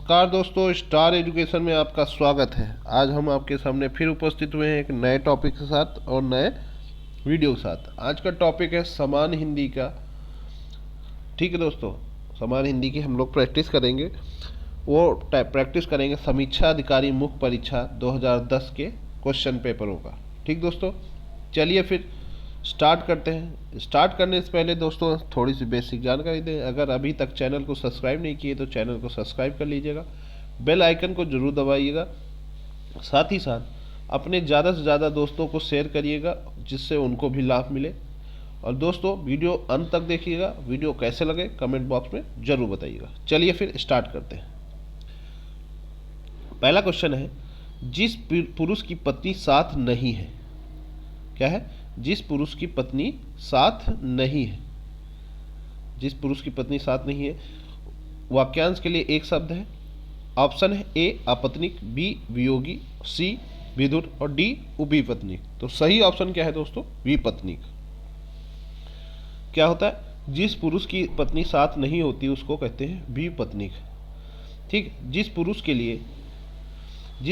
नमस्कार दोस्तों, star education में आपका स्वागत है। आज हम आपके सामने फिर उपस्थित हुए हैं एक नए टॉपिक के साथ और नए वीडियो के साथ। आज का टॉपिक है समान हिंदी का। ठीक है दोस्तों, समान हिंदी की हम लोग प्रैक्टिस करेंगे। वो प्रैक्टिस करेंगे समीक्षा अधिकारी मुख्य परीक्षा 2010 के क्वेश्चन पेपरों का। ठीक दोस्तों, चलिए फिर स्टार्ट करते हैं। स्टार्ट करने से पहले दोस्तों थोड़ी सी बेसिक जानकारी दें। अगर अभी तक चैनल को सब्सक्राइब नहीं किए तो चैनल को सब्सक्राइब कर लीजिएगा, बेल आइकन को जरूर दबाइएगा। साथ ही साथ अपने ज़्यादा से ज़्यादा दोस्तों को शेयर करिएगा जिससे उनको भी लाभ मिले। और दोस्तों वीडियो अंत तक देखिएगा। वीडियो कैसे लगे कमेंट बॉक्स में ज़रूर बताइएगा। चलिए फिर स्टार्ट करते हैं। पहला क्वेश्चन है, जिस पुरुष की पत्नी साथ नहीं है। क्या है? जिस पुरुष की पत्नी साथ नहीं है। जिस पुरुष की पत्नी साथ नहीं है, वाक्यांश के लिए एक शब्द है। ऑप्शन है ए अपत्निक, बी वियोगी, सी विधुर और डी उभयपत्निक। तो सही ऑप्शन क्या है दोस्तों? विपत्निक। क्या होता है? जिस पुरुष की पत्नी साथ नहीं होती उसको कहते हैं विपत्निक। ठीक, जिस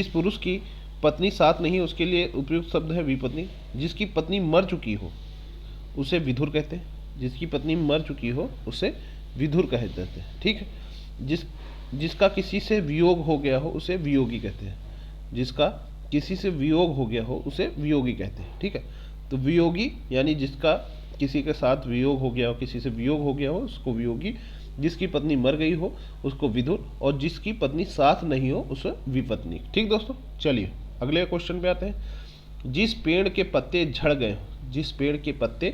पुरुष की पत्नी साथ नहीं उसके लिए उपयुक्त शब्द है विपत्नी। जिसकी पत्नी मर चुकी हो उसे विधुर कहते हैं। जिसकी पत्नी मर चुकी हो उसे विधुर कहे जाते हैं। ठीक है, जिसका किसी से वियोग हो गया हो उसे वियोगी कहते हैं। जिसका किसी से वियोग हो गया हो उसे वियोगी कहते हैं। ठीक है, तो वियोगी यानी जिसका किसी के साथ वियोग हो गया हो, किसी से वियोग हो गया हो उसको वियोगी। जिसकी पत्नी मर गई हो उसको विधुर, और जिसकी पत्नी साथ नहीं हो उसे विपत्निक। ठीक दोस्तों, चलिए अगले क्वेश्चन पे आते हैं। जिस पेड़ के पत्ते झड़ गए हो, जिस पेड़ के पत्ते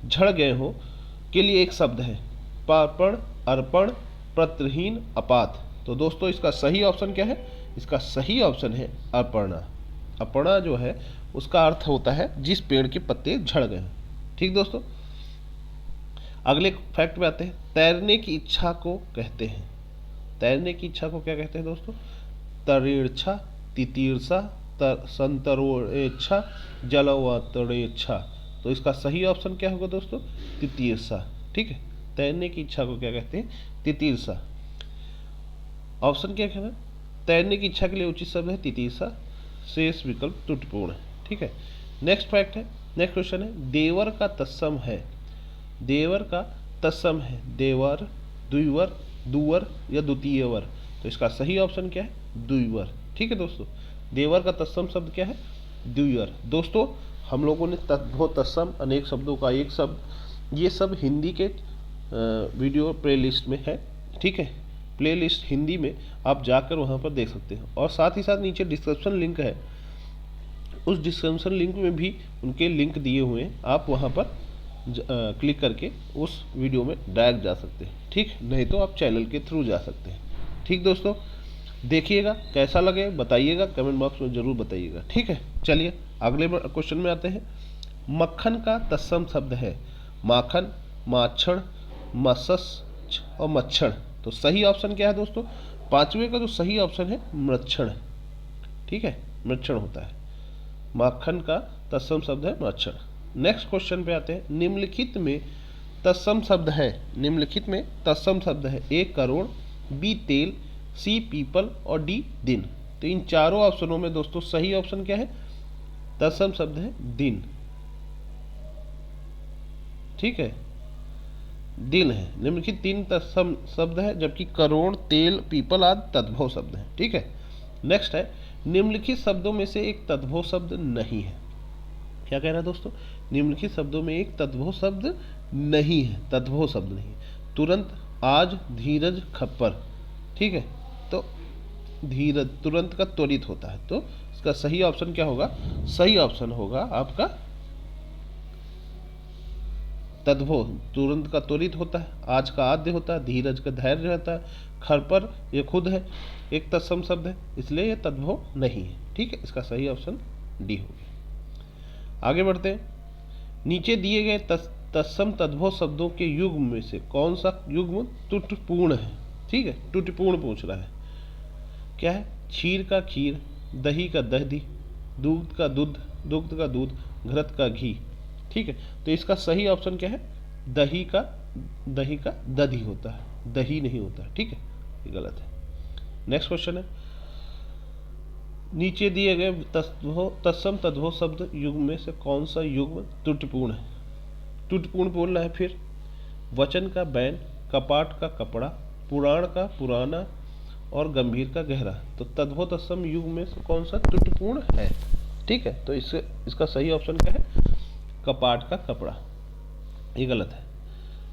झड़ गए हो के लिए एक शब्द है। पार्पण, अर्पण, पत्रहीन, अपात। तो दोस्तों इसका सही ऑप्शन क्या है? इसका सही ऑप्शन है अर्पणा। अर्पणा जो है उसका अर्थ होता है जिस पेड़ के पत्ते झड़ गए। ठीक दोस्तों, अगले फैक्ट पे आते हैं। तैरने की इच्छा को कहते हैं। तैरने की इच्छा को क्या कहते हैं दोस्तों? तरेच्छा, तितीर्षा, संतरोच्छा, जलवतरेच्छा। तो इसका सही ऑप्शन क्या होगा दोस्तों? तितीर्षा। ठीक है, तैरने की इच्छा को क्या कहते हैं? तितीर्षा। ऑप्शन क्या है? तैरने की इच्छा के लिए उचित शब्द है तितीर्षा। शेष विकल्प त्रुटिपूर्ण है। ठीक है, नेक्स्ट फैक्ट है, नेक्स्ट क्वेश्चन है। देवर का तत्सम है। देवर का तत्सम है देवर, द्विवर, दुवर या द्वितीय वर। तो इसका सही ऑप्शन क्या है? द्विवर। ठीक है दोस्तों, देवर का तत्सम शब्द क्या है? द्विवर। दोस्तों हम लोगों ने तद्भव, तत्सम, अनेक शब्दों का एक शब्द, ये सब हिंदी के वीडियो प्लेलिस्ट में है। ठीक है, प्लेलिस्ट हिंदी में आप जाकर वहाँ पर देख सकते हैं। और साथ ही साथ नीचे डिस्क्रिप्शन लिंक है, उस डिस्क्रिप्शन लिंक में भी उनके लिंक दिए हुए हैं। आप वहाँ पर क्लिक करके उस वीडियो में डायरेक्ट जा सकते हैं। ठीक, नहीं तो आप चैनल के थ्रू जा सकते हैं। ठीक दोस्तों, देखिएगा कैसा लगे बताइएगा, कमेंट बॉक्स में ज़रूर बताइएगा। ठीक है, चलिए अगले क्वेश्चन में आते हैं। मक्खन का तत्सम शब्द है माखन, माछड़, मत्स्य और मच्छर। तो सही ऑप्शन क्या है दोस्तों? पांचवे का जो सही ऑप्शन है मृक्षण। ठीक है, मृक्षण होता है। माखन का तत्सम शब्द है मच्छर। नेक्स्ट क्वेश्चन पे आते हैं। निम्नलिखित में तत्सम शब्द है। निम्नलिखित में तत्सम शब्द है। ए करोड़, बी तेल, सी पीपल और डी दिन। तो इन चारों ऑप्शनों में दोस्तों सही ऑप्शन क्या है? तत्सम शब्द है दिन। ठीक है, दिन है। निम्नलिखित तीन तत्सम शब्द है, जबकि करोड़, तेल, पीपल आदि तद्भव शब्द हैं। ठीक है, नेक्स्ट है। निम्नलिखित शब्दों में से एक तद्भव शब्द नहीं है। क्या कह रहा है दोस्तों? निम्नलिखित शब्दों में एक तद्भव शब्द नहीं है। तद्भव शब्द नहीं। तुरंत, आज, धीरज, खप्पर। ठीक है, तो धीरज तुरंत का त्वरित होता है। तो इसका सही ऑप्शन क्या होगा? सही ऑप्शन होगा आपका तद्भव। तुरंत का त्वरित होता है, आज का आद्य होता है, धीरज का धैर्य रहता है, खरपर ये खुद है, एक तत्सम शब्द है, इसलिए ये तद्भव नहीं है। ठीक है, इसका सही ऑप्शन डी हो गया। आगे बढ़ते हैं। नीचे दिए गए तत्सम तद्भव शब्दों के युग्म में से कौन सा युग्म त्रुटिपूर्ण है? ठीक है, त्रुटिपूर्ण पूछ रहा है। क्या है? क्षीर का खीर, दही का दही, दूध का दूध, दुग्ध का दूध, घृत का घी। ठीक है, तो इसका सही ऑप्शन क्या है? दही का दधी होता है, दही नहीं होता है। ठीक है, ये गलत है। नेक्स्ट क्वेश्चन है, नीचे दिए गए तत्सम तद्भव शब्द युग्म में से कौन सा युग्म त्रुटिपूर्ण है? त्रुटिपूर्ण बोलना है फिर। वचन का बैन, कपाट का कपड़ा, पुराण का पुराना और गंभीर का गहरा। तो तद्भव तत्सम युग्म में से कौन सा त्रुटिपूर्ण है? ठीक है, तो इसका सही ऑप्शन क्या है? कपाट का कपड़ा। ये गलत है।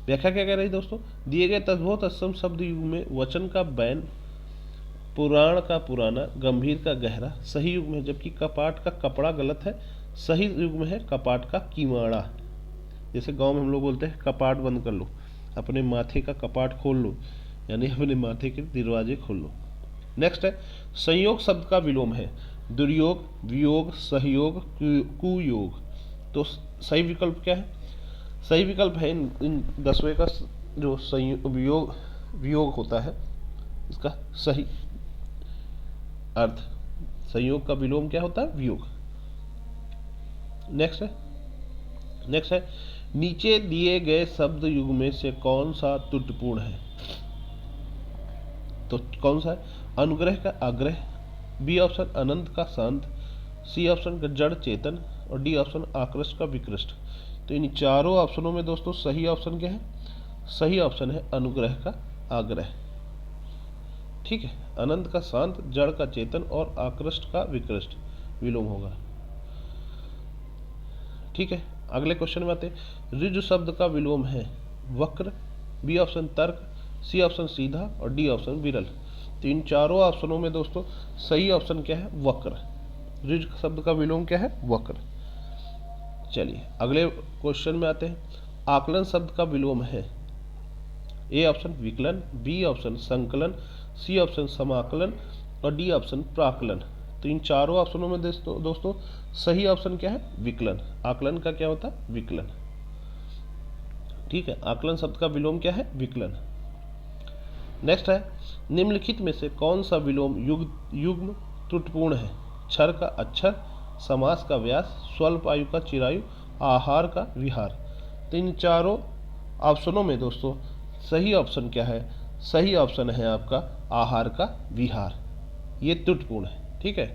व्याख्या क्या कह रही है दोस्तों? दिए गए तद्भव तत्सम शब्द युग्म में वचन का बैन, पुराण का पुराना, गंभीर का गहरा सही युग्म है, जबकि कपाट का कपड़ा गलत है। सही युग्म है कपाट का कीवाड़ा। जैसे गांव में हम लोग बोलते हैं कपाट बंद कर लो, अपने माथे का कपाट खोल लो, यानी अपने माथे के दरवाजे खोल लो। नेक्स्ट है, संयोग शब्द का विलोम है दुर्योग, वियोग, सहयोग, कुयोग। तो सही विकल्प क्या है? सही विकल्प है इन 10वें का जो वियोग होता है, इसका सही अर्थ संयोग का विलोम क्या होता है? वियोग। नेक्स्ट है नीचे दिए गए शब्द युग्म में से कौन सा त्रुटिपूर्ण है? तो कौन सा है? अनुग्रह का आग्रह, बी ऑप्शन अनंत का शांत, सी ऑप्शन का जड़ चेतन और डी ऑप्शन आकृष्ट का विकृष्ट। तो इन चारों ऑप्शनों में दोस्तों सही ऑप्शन क्या है? सही ऑप्शन है अनुग्रह का आग्रह। ठीक है, अनंत का शांत, जड़ का चेतन और आकृष्ट का विकृष्ट विलोम होगा। ठीक है, अगले क्वेश्चन में आते हैं। ऋजु शब्द का विलोम है वक्र, बी ऑप्शन तर्क, सी ऑप्शन सीधा और डी ऑप्शन विरल। तो इन चारों ऑप्शनों में दोस्तों सही ऑप्शन क्या है? वक्र। ऋजु शब्द का विलोम क्या है? वक्र। चलिए अगले क्वेश्चन में आते हैं। आकलन शब्द का विलोम है ए ऑप्शन विकलन, बी ऑप्शन संकलन, सी ऑप्शन समाकलन और डी ऑप्शन प्राकलन। तो इन चारों ऑप्शनों में दोस्तों सही ऑप्शन क्या है? विकलन। आकलन का क्या होता है? विकलन। ठीक है, आकलन शब्द का विलोम क्या है? विकलन। नेक्स्ट है, निम्नलिखित में से कौन सा विलोम युग्म त्रुटिपूर्ण है? क्षर का अक्षर, समास का व्यास, स्वल्प आयु का चिरायु, आहार का विहार। तो इन चारों ऑप्शनों में दोस्तों सही ऑप्शन क्या है? सही ऑप्शन है आपका आहार का विहार। ये त्रुटिपूर्ण है। ठीक है,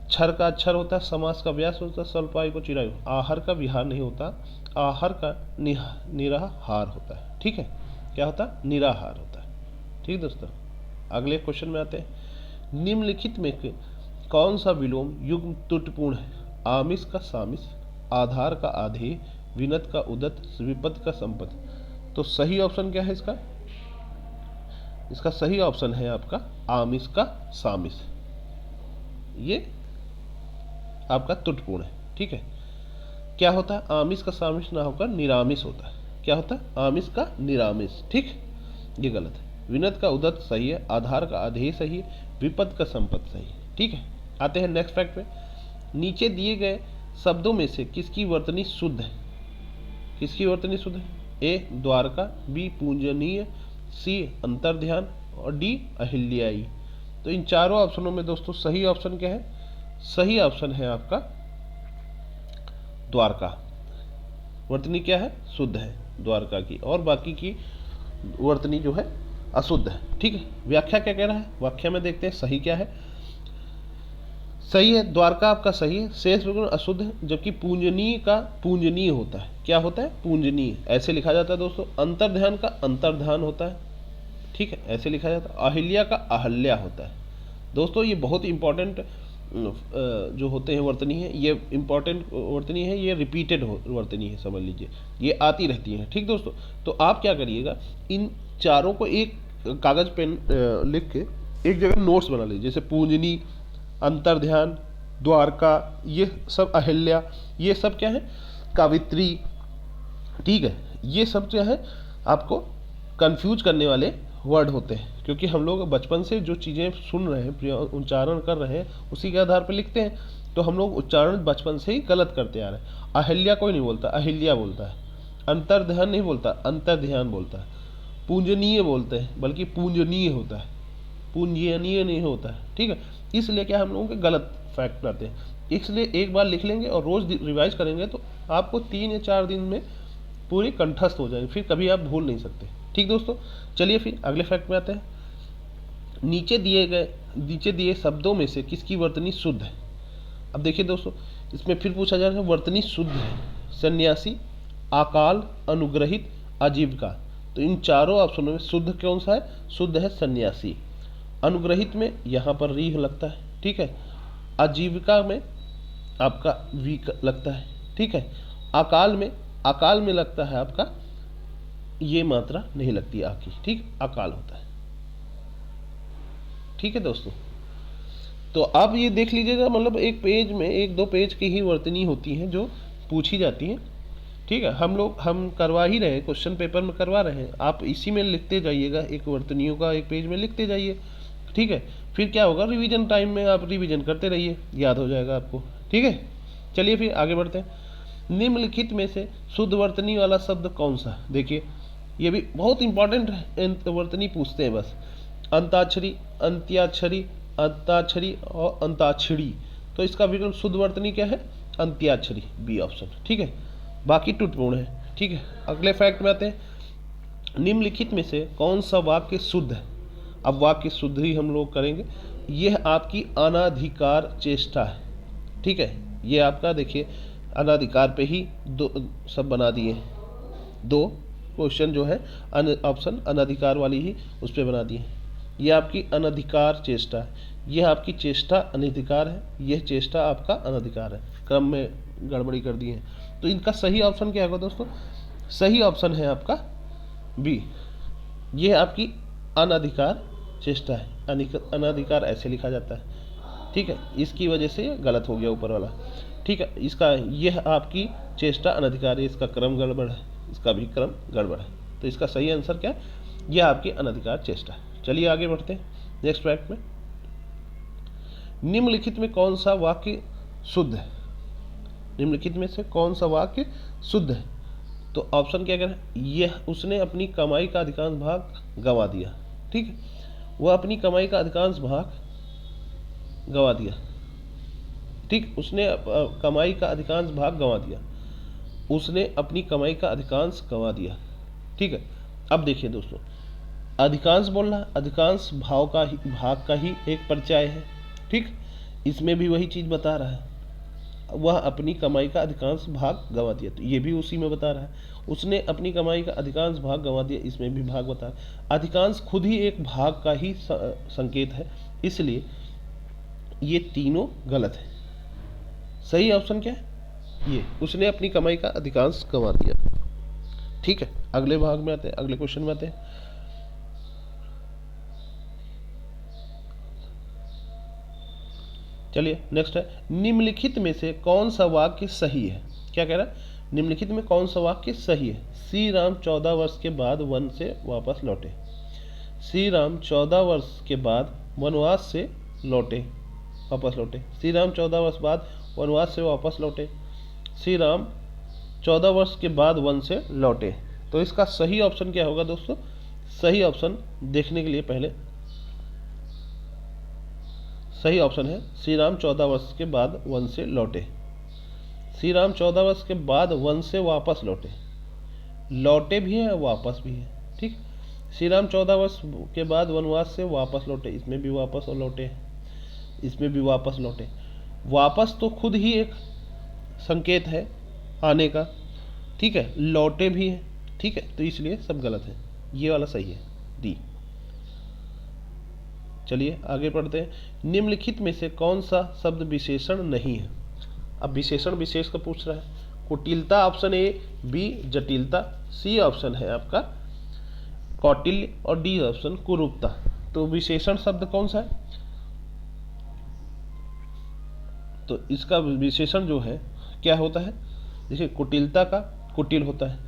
क्षर का अक्षर होता है, समास का व्यास होता है, स्वल्प आयु का चिरायु। आहार का विहार नहीं होता, आहार का निराहार होता है। ठीक है, क्या होता है? निराहार होता है। ठीक दोस्तों, अगले क्वेश्चन में आते हैं। निम्नलिखित में कौन सा विलोम युग्म त्रुटिपूर्ण है? आमिष का सामिष, आधार का आधेय, विनत का उदत, विपद का संपद। तो सही ऑप्शन क्या है इसका? इसका सही ऑप्शन है आपका आमिष का सामिष। ये आपका त्रुटिपूर्ण है। ठीक है, क्या होता है? आमिष का सामिष ना होकर निरामिष होता है। क्या होता है? आमिष का निरामिष। ठीक, ये गलत है। विनत का उदत सही है, आधार का आधेय सही है, विपद का संपद सही है। ठीक है, आते हैं नेक्स्ट फैक्ट पे। नीचे दिए गए शब्दों में से किसकी वर्तनी शुद्ध है? किसकी वर्तनी शुद्ध है? ए द्वारका, बी पूजनीय, सी अंतर्ध्यान और डी अहिल्याई। तो इन चारों ऑप्शनों में दोस्तों सही ऑप्शन क्या है? सही ऑप्शन है आपका द्वारका। वर्तनी क्या है? शुद्ध है द्वारका की, और बाकी की वर्तनी जो है अशुद्ध है। ठीक है, व्याख्या क्या कह रहा है? व्याख्या में देखते हैं सही क्या है। सही है, द्वारका आपका सही है, शेष विग्रह अशुद्ध है, जबकि पूंजनीय का पूंजनीय होता है। क्या होता है? पूंजनीय। ऐसे लिखा जाता है दोस्तों। अंतर्ध्यान का अंतर्ध्यान होता है। ठीक है, ऐसे लिखा जाता है। अहिल्या का अहल्या होता है। दोस्तों ये बहुत इंपॉर्टेंट जो होते हैं वर्तनी है, ये इंपॉर्टेंट वर्तनी है, ये रिपीटेड वर्तनी है, समझ लीजिए, ये आती रहती है। ठीक दोस्तों, तो आप क्या करिएगा, इन चारों को एक कागज पेन लिख के एक जगह नोट्स बना लीजिए। जैसे पूंजनी, अंतर्ध्यान, द्वारका, ये सब अहिल्या, ये सब क्या है? कावित्री। ठीक है, ये सब क्या है? आपको कंफ्यूज करने वाले वर्ड होते हैं, क्योंकि हम लोग बचपन से जो चीज़ें सुन रहे हैं, उच्चारण कर रहे हैं, उसी के आधार पर लिखते हैं। तो हम लोग उच्चारण बचपन से ही गलत करते आ रहे हैं। अहिल्या कोई नहीं बोलता, अहिल्या बोलता है। अंतर्ध्यान नहीं बोलता, अंतर्ध्यान बोलता है। पूंजनीय बोलते हैं, बल्कि पूंजनीय होता है, पूंजनीय नहीं होता है। ठीक है, इसलिए क्या हम लोगों के गलत फैक्ट आते हैं। इसलिए एक बार लिख लेंगे और रोज़ रिवाइज करेंगे तो आपको 3 या 4 दिन में पूरी कंठस्थ हो जाएगी, फिर कभी आप भूल नहीं सकते। ठीक दोस्तों, चलिए फिर अगले फैक्ट में आते हैं। नीचे दिए शब्दों में से किसकी वर्तनी शुद्ध है। अब देखिए दोस्तों, इसमें फिर पूछा जा रहा है वर्तनी शुद्ध है, सन्यासी, अकाल, अनुग्रहित, आजीविका। तो इन चारों ऑप्शनों में शुद्ध कौन सा है? शुद्ध है सन्यासी। अनुग्रहित में यहाँ पर री लगता है, ठीक है। आजीविका में आपका वी लगता है, ठीक है। अकाल में लगता है आपका ये मात्रा नहीं लगती आ की, ठीक, अकाल होता है, ठीक है दोस्तों। तो आप ये देख लीजिएगा, मतलब एक पेज में 1-2 पेज की ही वर्तनी होती हैं जो पूछी जाती हैं, ठीक है। हम करवा ही रहे हैं, क्वेश्चन पेपर में करवा रहे हैं, आप इसी में लिखते जाइएगा, एक वर्तनियों का एक पेज में लिखते जाइए, ठीक है। फिर क्या होगा, रिवीजन टाइम में आप रिवीजन करते रहिए, याद हो जाएगा आपको, ठीक है। चलिए फिर आगे बढ़ते हैं। निम्नलिखित में से शुद्ध वर्तनी वाला शब्द कौन सा? देखिए ये भी बहुत इंपॉर्टेंट है, वर्तनी पूछते हैं बस। अंताक्षरी, अंत्याक्षरी, अंताक्षरी और अंताक्षरी। तो इसका विकल्प शुद्ध वर्तनी क्या है? अंत्याक्षरी, बी ऑप्शन, ठीक है। बाकी टूटपूर्ण है, ठीक है। अगले फैक्ट में आते हैं। निम्नलिखित में से कौन सा वाक्य शुद्ध है? अब वाक्य शुद्ध ही हम लोग करेंगे। यह आपकी अनाधिकार चेष्टा है, ठीक है। ये आपका देखिए अनाधिकार पे ही दो सब बना दिए, 2 क्वेश्चन जो है ऑप्शन अनाधिकार वाली ही उस पर बना दिए। यह आपकी अनधिकार चेष्टा है, यह आपकी चेष्टा अनधिकार है, यह चेष्टा आपका अनधिकार है, क्रम में गड़बड़ी कर दी है। तो इनका सही ऑप्शन क्या होगा दोस्तों? सही ऑप्शन है आपका बी, यह आपकी अनधिकार चेष्टा है। अनधिकार ऐसे लिखा जाता है, ठीक है, इसकी वजह से गलत हो गया ऊपर वाला, ठीक है। इसका यह आपकी चेष्टा अनधिकार है, इसका क्रम गड़बड़ है, इसका भी क्रम गड़बड़ है। तो इसका सही आंसर क्या है? यह आपकी अनधिकार चेष्टा है। चलिए आगे बढ़ते हैं नेक्स्ट फैक्ट में। निम्नलिखित में कौन सा वाक्य शुद्ध है? निम्नलिखित में से कौन सा वाक्य शुद्ध है? तो ऑप्शन क्या करें? यह उसने अपनी कमाई का अधिकांश भाग गंवा दिया, ठीक है। वह अपनी कमाई का अधिकांश भाग गंवा दिया, ठीक। उसने कमाई का अधिकांश भाग गंवा दिया, उसने अपनी कमाई का अधिकांश गंवा दिया, ठीक है। अब देखिए दोस्तों, अधिकांश बोल रहा है, अधिकांश भाग का ही एक परिचय है, ठीक। इसमें भी वही चीज़ बता रहा है, वह अपनी कमाई का अधिकांश भाग गंवा दिया, तो ये भी उसी में बता रहा है। उसने अपनी कमाई का अधिकांश भाग गंवा दिया, इसमें भी भाग बता रहा है। अधिकांश खुद ही एक भाग का ही संकेत है, इसलिए ये तीनों गलत है। सही ऑप्शन क्या है? ये उसने अपनी कमाई का अधिकांश गंवा दिया, ठीक है। अगले भाग में आते हैं, अगले क्वेश्चन में आते हैं। चलिए नेक्स्ट है, निम्नलिखित में से कौन सा वाक्य सही है? क्या कह रहा है? निम्नलिखित में कौन सा वाक्य सही है? श्री राम 14 वर्ष के बाद वन से वापस लौटे। श्री राम 14 वर्ष के बाद वनवास से वापस लौटे। श्री राम 14 वर्ष बाद वनवास से वापस लौटे। श्री राम 14 वर्ष के बाद वन से लौटे। तो इसका सही ऑप्शन क्या होगा दोस्तों? सही ऑप्शन देखने के लिए पहले सही ऑप्शन है श्री राम 14 वर्ष के बाद वन से लौटे। श्री राम 14 वर्ष के बाद वन से वापस लौटे, लौटे भी है वापस भी है, ठीक। श्री राम 14 वर्ष के बाद वनवास से वापस लौटे, इसमें भी वापस और लौटे, इसमें भी वापस लौटे। वापस तो खुद ही एक संकेत है आने का, ठीक है। लौटे भी है, ठीक है, तो इसलिए सब गलत है, ये वाला सही है, डी। चलिए आगे पढ़ते हैं। निम्नलिखित में से कौन सा शब्द विशेषण नहीं है? अब विशेषण विशेष का पूछ रहा है। कुटिलता ऑप्शन ए, बी जटिलता, सी ऑप्शन है आपका कौटिल्य और डी ऑप्शन कुरूपता। तो विशेषण शब्द कौन सा है? तो इसका विशेषण जो है क्या होता है? देखिए कुटिलता का कुटिल होता है,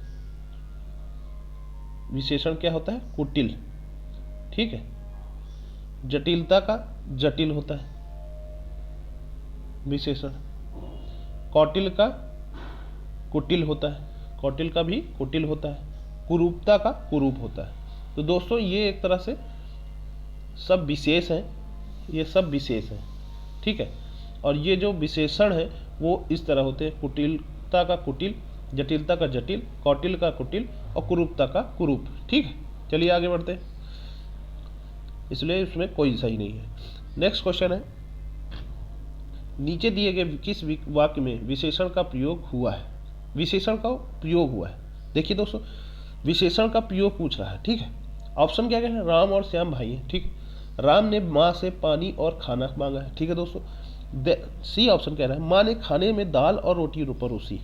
विशेषण क्या होता है? कुटिल, ठीक है। जटिलता का जटिल होता है विशेषण। कौटिल का कुटिल होता है, कौटिल का भी कुटिल होता है। कुरूपता का कुरूप होता है। तो दोस्तों ये एक तरह से सब विशेष हैं, ये सब विशेष हैं, ठीक है। और ये जो विशेषण है वो इस तरह होते हैं, कुटिलता का कुटिल, जटिलता का जटिल, कौटिल का कुटिल और कुरूपता का कुरूप, ठीक है। चलिए आगे बढ़ते हैं। इसलिए इसमें कोई सही नहीं है। नेक्स्ट क्वेश्चन है, नीचे दिए गए किस वाक्य में विशेषण का प्रयोग हुआ है? विशेषण का प्रयोग हुआ है। देखिए दोस्तों, विशेषण का प्रयोग पूछ रहा है, ठीक है। ऑप्शन क्या क्या है? राम और श्याम भाई हैं, ठीक। राम ने माँ से पानी और खाना मांगा है, ठीक है दोस्तों। सी ऑप्शन कह रहा है माँ ने खाने में दाल और रोटी परोसी।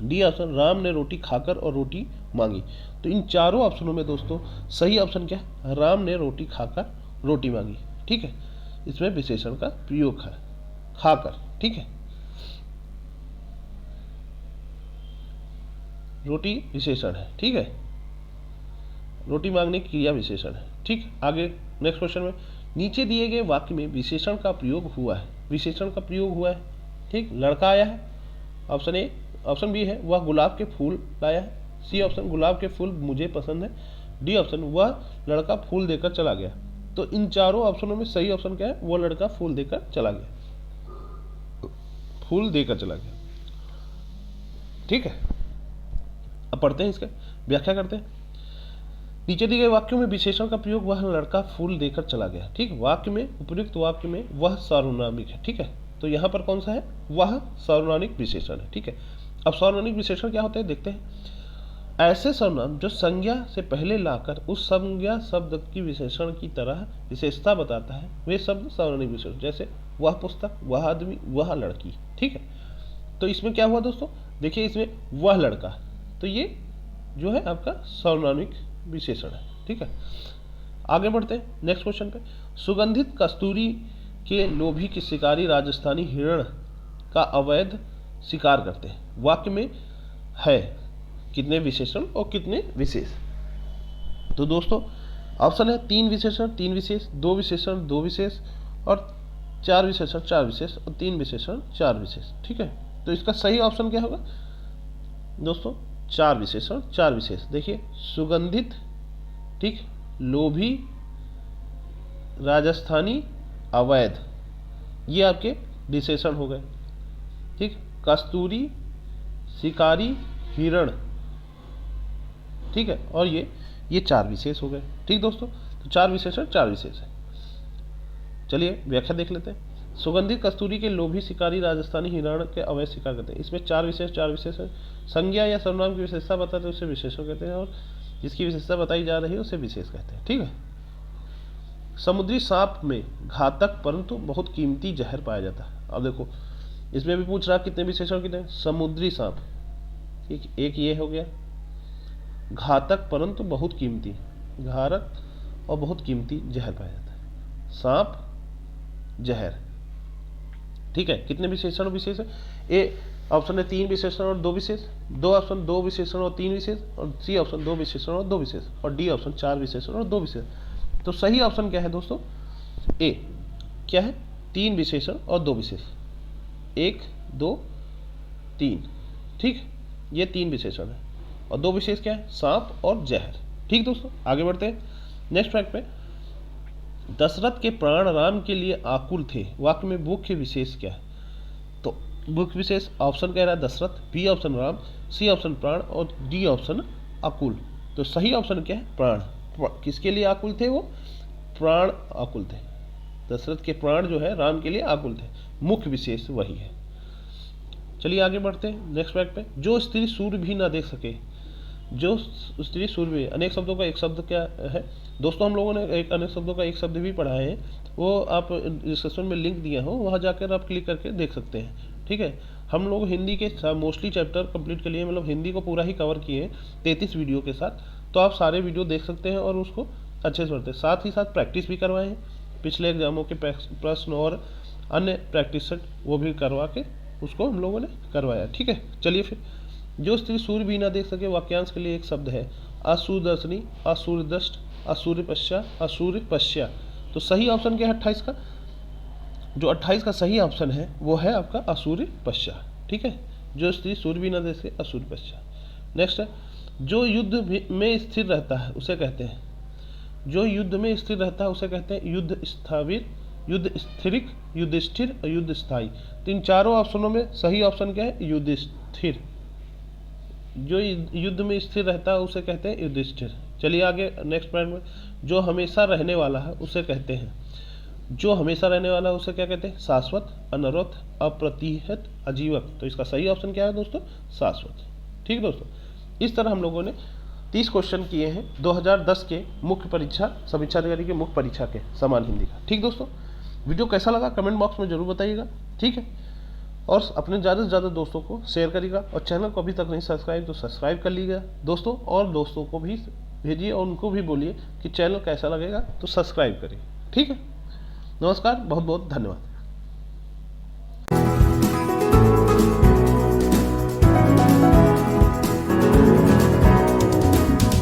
डी ऑप्शन, राम ने रोटी खाकर और रोटी मांगी। तो इन चारों ऑप्शनों में दोस्तों सही ऑप्शन क्या है? राम ने रोटी खाकर रोटी मांगी, ठीक है। इसमें विशेषण का प्रयोग है खाकर, ठीक है। रोटी विशेषण है, ठीक है। रोटी मांगने की क्रिया विशेषण है, ठीक। आगे नेक्स्ट क्वेश्चन में, नीचे दिए गए वाक्य में विशेषण का प्रयोग हुआ है। विशेषण का प्रयोग हुआ है, ठीक। लड़का आया है, ऑप्शन ए। ऑप्शन बी है वह गुलाब के फूल लाया है। सी ऑप्शन, गुलाब के फूल मुझे पसंद है। डी ऑप्शन, वह लड़का फूल देकर चला गया। तो इन चारों ऑप्शनों में सही ऑप्शन क्या है? वो लड़का फूल देकर चला गया, फूल देकर चला गया, ठीक है। अब पढ़ते हैं, इसका व्याख्या करते हैं। नीचे दिए गए वाक्यों में विशेषण का प्रयोग वह लड़का फूल देकर चला गया, ठीक। वाक्य में, उपयुक्त वाक्य में वह सार्वनामिक है, ठीक है। तो यहाँ पर कौन सा है? वह सार्वनामिक विशेषण है, ठीक है। अब सार्वनामिक विशेषण क्या होते हैं देखते हैं। ऐसे सर्वनाम जो संज्ञा से पहले लाकर उस संज्ञा शब्द की विशेषण की तरह विशेषता बताता है, वे शब्द सार्वनामिक विशेषण। जैसे वह पुस्तक, वह आदमी, वह लड़की, ठीक है। तो इसमें क्या हुआ दोस्तों? देखिए, इसमें वह लड़का, तो ये जो है आपका सार्वनामिक विशेषण है, ठीक है। आगे बढ़ते हैं नेक्स्ट क्वेश्चन पे। सुगंधित कस्तूरी के लोभी की शिकारी राजस्थानी हिरण का अवैध शिकार करते हैं। वाक्य में है कितने विशेषण और कितने विशेष? तो दोस्तों ऑप्शन है 3 विशेषण 3 विशेष, 2 विशेषण 2 विशेष, और 4 विशेषण 4 विशेष, और 3 विशेषण 4 विशेष, ठीक है। तो इसका सही ऑप्शन क्या होगा दोस्तों? 4 विशेषण 4 विशेष। देखिए, सुगंधित, ठीक, लोभी, राजस्थानी, अवैध, ये आपके विशेषण हो गए, ठीक। कस्तूरी, शिकारी, हिरण, ठीक है, और ये 4 विशेष हो गए, ठीक दोस्तों। तो 4 विशेषण 4 विशेष है। चलिए व्याख्या देख लेते हैं। सुगंधित कस्तूरी के लोभी शिकारी राजस्थानी हिरण के अवैध शिकार करते हैं। इसमें 4 विशेष 4 विशेष है। संज्ञा या सर्वनाम की विशेषता बताते हैं उसे विशेषण कहते हैं, और जिसकी विशेषता बताई जा रही है उसे विशेष कहते हैं, ठीक है। समुद्री सांप में घातक परंतु बहुत कीमती जहर पाया जाता है। अब देखो, इसमें भी पूछ रहा कितने विशेषण कितने? समुद्री सांप, एक ये हो गया। घातक परंतु बहुत कीमती, घातक और बहुत कीमती जहर पाया जाता है। सांप, जहर, ठीक है। कितने विशेषण और विशेष है? ए ऑप्शन है 3 विशेषण और 2 विशेष, 2 ऑप्शन 2 विशेषण और 3 विशेष, और सी ऑप्शन 2 विशेषण और 2 विशेष, और डी ऑप्शन 4 विशेषण और 2 विशेष। तो सही ऑप्शन क्या है दोस्तों? ए क्या है? 3 विशेषण और 2 विशेष, 1 2 3, ठीक। ये 3 विशेषण है, और 2 विशेष क्या है? सांप और जहर, ठीक दोस्तों। आगे बढ़ते हैं नेक्स्ट फैक्ट पे। दशरथ के प्राण राम के लिए आकुल थे। वाक्य में मुख्य विशेष क्या है? तो मुख्य विशेष ऑप्शन कह रहा है Dasharath, B option Ram, C option प्राण, और डी ऑप्शन आकुल। तो सही ऑप्शन क्या है? प्राण। किसके लिए आकुल थे? वो प्राण आकुल थे। दशरथ के प्राण जो है राम के लिए आकुल थे, मुख्य विशेष वही है। चलिए आगे बढ़ते हैं नेक्स्ट फैक्ट पे। जो स्त्री सूर्य भी ना देख सके, जो स्त्री सूर्य भी, अनेक शब्दों का एक शब्द क्या है दोस्तों? हम लोगों ने एक अनेक शब्दों का एक शब्द भी पढ़ा है, वो आप डिस्क्रिप्शन में लिंक दिया हो, वहाँ जाकर आप क्लिक करके देख सकते हैं, ठीक है। हम लोग हिंदी के मोस्टली चैप्टर कंप्लीट के लिए, मतलब हिंदी को पूरा ही कवर किए 33 वीडियो के साथ, तो आप सारे वीडियो देख सकते हैं और उसको अच्छे से पढ़ते हैं। साथ ही साथ प्रैक्टिस भी करवाए हैं, पिछले एग्जामों के प्रश्न और अन्य प्रैक्टिस सेट वो भी करवा के उसको हम लोगों ने करवाया, ठीक है। चलिए फिर, जो स्त्री सूर्य भी ना देख सके, वाक्यांश के लिए एक शब्द है असूर्यदर्शनी, असूर्यदृष्ट, असूर्यपश्या, असूर्यपश्या। तो सही ऑप्शन क्या है 28 का? जो 28 का सही ऑप्शन है वो है आपका असूर्यपश्या, ठीक है। जो स्त्री सूर्य भी ना देख सके, असूर्यपश्या। नेक्स्ट है, जो युद्ध में स्थिर रहता है उसे कहते हैं, जो युद्ध में स्थिर रहता है उसे कहते हैं युद्ध स्थाविर, युद्ध स्थिरिक, युधिष्ठिर और युद्ध स्थायी। तो इन चारों ऑप्शनों में सही ऑप्शन क्या है? युधिष्ठिर, जो युद्ध में स्थिर रहता है उसे कहते हैं युधिष्ठिर। चलिए आगे नेक्स्ट पॉइंट में, जो हमेशा रहने वाला है उसे कहते हैं, जो हमेशा रहने वाला है उसे क्या कहते हैं? शाश्वत, अनवरत, अप्रतिहत, अजीवक। तो इसका सही ऑप्शन क्या है दोस्तों? शाश्वत। ठीक है दोस्तों, इस तरह हम लोगों ने 30 क्वेश्चन किए हैं 2010 के मुख्य परीक्षा, समीक्षा अधिकारी के मुख्य परीक्षा के समान हिंदी का। ठीक दोस्तों, वीडियो कैसा लगा कमेंट बॉक्स में जरूर बताइएगा। ठीक है, और अपने ज़्यादा से ज़्यादा दोस्तों को शेयर करिएगा, और चैनल को अभी तक नहीं सब्सक्राइब तो सब्सक्राइब कर लीजिएगा दोस्तों, और दोस्तों को भी भेजिए और उनको भी बोलिए कि चैनल कैसा लगेगा तो सब्सक्राइब करिए। ठीक है, नमस्कार, बहुत बहुत धन्यवाद।